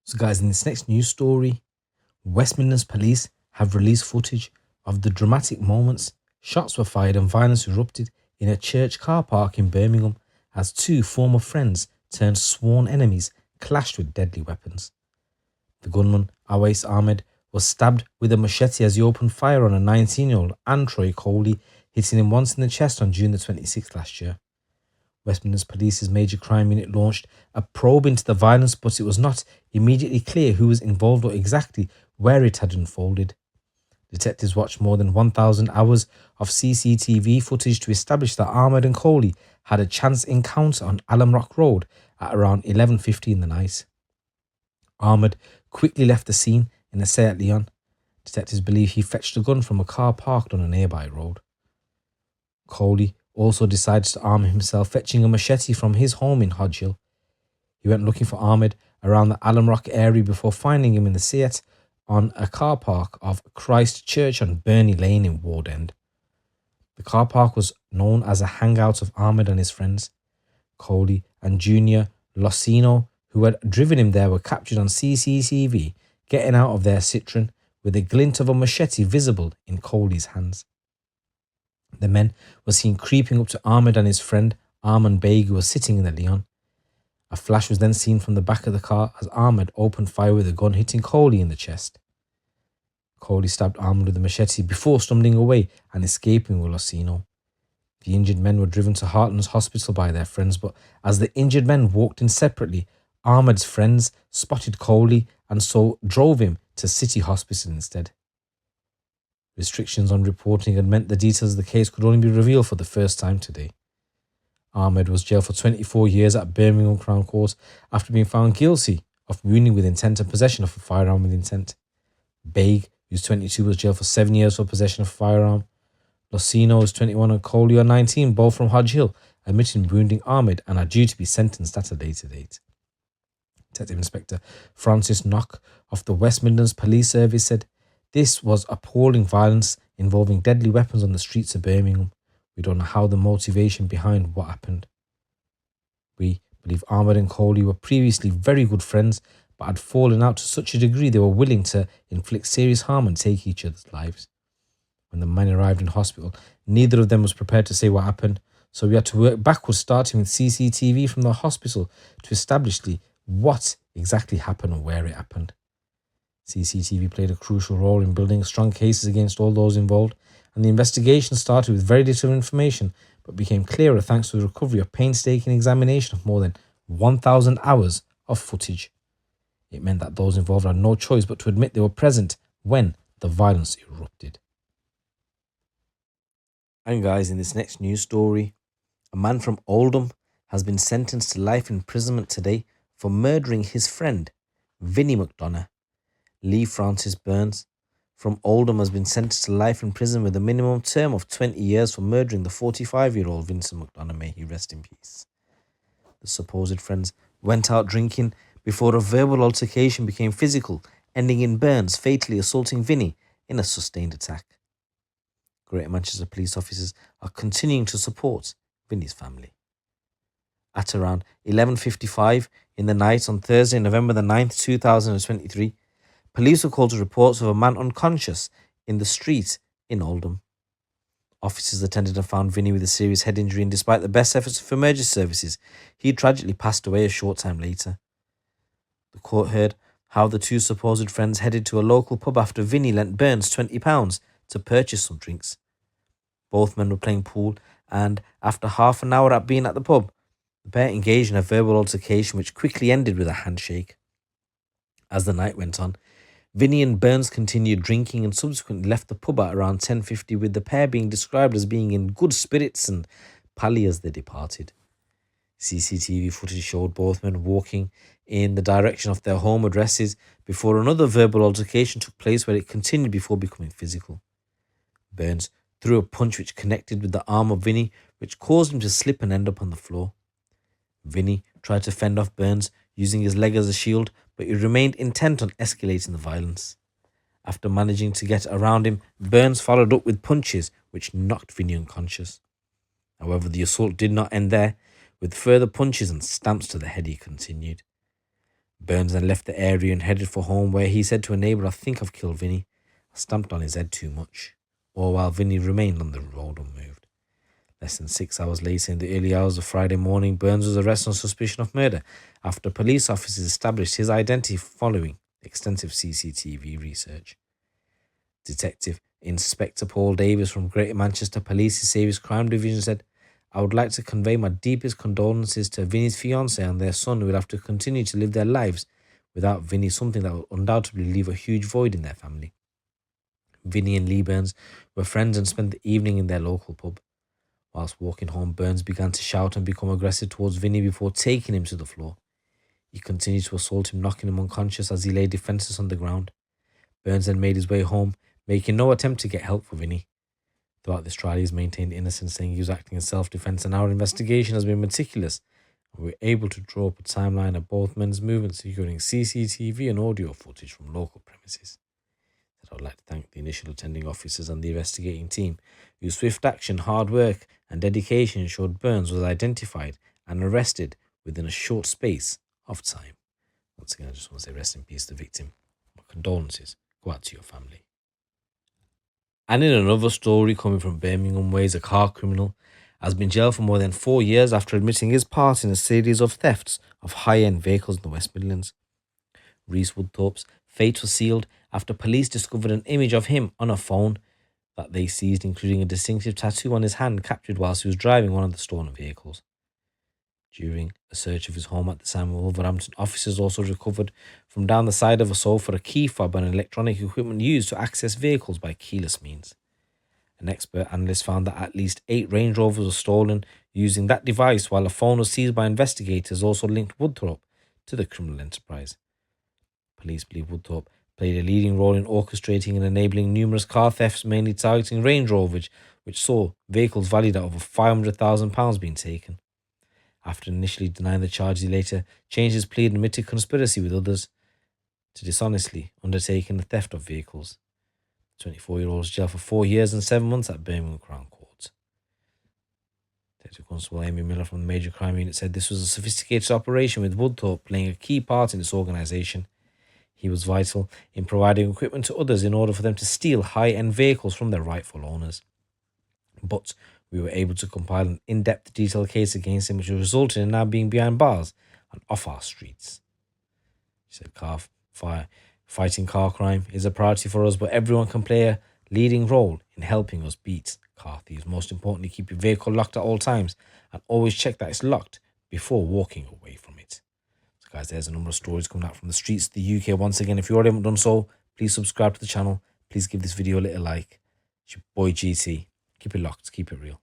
So guys, in this next news story, West Midlands police have released footage of the dramatic moments shots were fired and violence erupted in a church car park in Birmingham as two former friends turned sworn enemies clashed with deadly weapons. The gunman, Awais Ahmed, was stabbed with a machete as he opened fire on a 19-year-old Antroye Coley, hitting him once in the chest on June the 26th last year. West Midlands Police's major crime unit launched a probe into the violence, but it was not immediately clear who was involved or exactly where it had unfolded. Detectives watched more than 1,000 hours of CCTV footage to establish that Ahmed and Coley had a chance encounter on Alum Rock Road at around 11:50 in the night. Ahmed quickly left the scene in a Seat Leon. Detectives believe he fetched a gun from a car parked on a nearby road. Coley also decided to arm himself, fetching a machete from his home in Hodge Hill. He went looking for Ahmed around the Alum Rock area before finding him in the Seat on a car park of Christ Church on Burney Lane in Ward End. The car park was known as a hangout of Ahmed and his friends. Coley and Junior Losino, who had driven him there, were captured on CCTV getting out of their Citroen with a glint of a machete visible in Coley's hands. The men were seen creeping up to Ahmed and his friend Arman Beg, who was sitting in the Leon. A flash was then seen from the back of the car as Ahmed opened fire with a gun, hitting Coley in the chest. Coley stabbed Ahmed with a machete before stumbling away and escaping with Losino. The injured men were driven to Heartlands Hospital by their friends, but as the injured men walked in separately, Ahmed's friends spotted Coley and so drove him to City Hospital instead. Restrictions on reporting had meant the details of the case could only be revealed for the first time today. Ahmed was jailed for 24 years at Birmingham Crown Court after being found guilty of wounding with intent and possession of a firearm with intent. Beg, who's 22, was jailed for 7 years for possession of a firearm. Losino is 21 and Coley are 19, both from Hodge Hill, admitting wounding Ahmed and are due to be sentenced at a later date. Detective Inspector Francis Knock of the West Midlands Police Service said, "This was appalling violence involving deadly weapons on the streets of Birmingham. We don't know how the motivation behind what happened. We believe Ahmed and Coley were previously very good friends, but had fallen out to such a degree they were willing to inflict serious harm and take each other's lives. When the men arrived in hospital, neither of them was prepared to say what happened, so we had to work backwards, starting with CCTV from the hospital to establish what exactly happened and where it happened. CCTV played a crucial role in building strong cases against all those involved, and the investigation started with very little information, but became clearer thanks to the recovery of painstaking examination of more than 1,000 hours of footage. It meant that those involved had no choice but to admit they were present when the violence erupted." And guys, in this next news story, a man from Oldham has been sentenced to life imprisonment today for murdering his friend, Vinnie McDonough. Lee Francis Burns from Oldham has been sentenced to life in prison with a minimum term of 20 years for murdering the 45-year-old Vincent McDonough. May he rest in peace. The supposed friends went out drinking before a verbal altercation became physical, ending in Burns fatally assaulting Vinnie in a sustained attack. Greater Manchester police officers are continuing to support Vinnie's family. At around 11:55 in the night on Thursday, November the 9th, 2023, police were called to reports of a man unconscious in the street in Oldham. Officers attended and found Vinnie with a serious head injury, and despite the best efforts of emergency services, he tragically passed away a short time later. The court heard how the two supposed friends headed to a local pub after Vinnie lent Burns £20 to purchase some drinks. Both men were playing pool, and after half an hour at being at the pub, the pair engaged in a verbal altercation which quickly ended with a handshake. As the night went on, Vinnie and Burns continued drinking and subsequently left the pub at around 10:50, with the pair being described as being in good spirits and pally as they departed. CCTV footage showed both men walking in the direction of their home addresses before another verbal altercation took place, where it continued before becoming physical. Burns threw a punch which connected with the arm of Vinnie, which caused him to slip and end up on the floor. Vinnie tried to fend off Burns using his leg as a shield, but he remained intent on escalating the violence. After managing to get around him, Burns followed up with punches which knocked Vinnie unconscious. However, the assault did not end there. With further punches and stamps to the head, he continued. Burns then left the area and headed for home, where he said to a neighbour, "I think I've killed Vinny. I stamped on his head too much." All while Vinny remained on the road unmoved. Less than 6 hours later, in the early hours of Friday morning, Burns was arrested on suspicion of murder after police officers established his identity following extensive CCTV research. Detective Inspector Paul Davis from Greater Manchester Police Service Crime Division said, "I would like to convey my deepest condolences to Vinny's fiancée and their son, who will have to continue to live their lives without Vinny, something that will undoubtedly leave a huge void in their family." Vinny and Lee Burns were friends and spent the evening in their local pub. Whilst walking home, Burns began to shout and become aggressive towards Vinny before taking him to the floor. He continued to assault him, knocking him unconscious as he lay defenceless on the ground. Burns then made his way home, making no attempt to get help for Vinny. Throughout this trial, he has maintained innocence, saying he was acting in self-defense, and our investigation has been meticulous. We were able to draw up a timeline of both men's movements, securing CCTV and audio footage from local premises. I would like to thank the initial attending officers and the investigating team, whose swift action, hard work, and dedication ensured Burns was identified and arrested within a short space of time. Once again, I just want to say rest in peace to the victim. My condolences go out to your family. And in another story coming from Birmingham, Awais, a car criminal has been jailed for more than 4 years after admitting his part in a series of thefts of high-end vehicles in the West Midlands. Reese Woodthorpe's fate was sealed after police discovered an image of him on a phone that they seized, including a distinctive tattoo on his hand captured whilst he was driving one of the stolen vehicles. During a search of his home at the time of Wolverhampton, officers also recovered from down the side of a sofa a key fob and electronic equipment used to access vehicles by keyless means. An expert analyst found that at least 8 Range Rovers were stolen using that device, while a phone was seized by investigators also linked Woodthorpe to the criminal enterprise. Police believe Woodthorpe played a leading role in orchestrating and enabling numerous car thefts, mainly targeting Range Rovers, which saw vehicles valued at over £500,000 being taken. After initially denying the charge, he later changed his plea and admitted conspiracy with others to dishonestly undertaking the theft of vehicles. The 24-year-old was jailed for 4 years and 7 months at Birmingham Crown Court. Detective Constable Amy Miller from the Major Crime Unit said this was a sophisticated operation, with Woodthorpe playing a key part in this organisation. He was vital in providing equipment to others in order for them to steal high-end vehicles from their rightful owners. But we were able to compile an in-depth, detailed case against him, which resulted in now being behind bars and off our streets. She said, fighting car crime is a priority for us, but everyone can play a leading role in helping us beat car thieves. Most importantly, keep your vehicle locked at all times and always check that it's locked before walking away from it. So guys, there's a number of stories coming out from the streets of the UK. Once again, if you already haven't done so, please subscribe to the channel. Please give this video a little like. It's your boy GT. Keep it locked. Keep it real.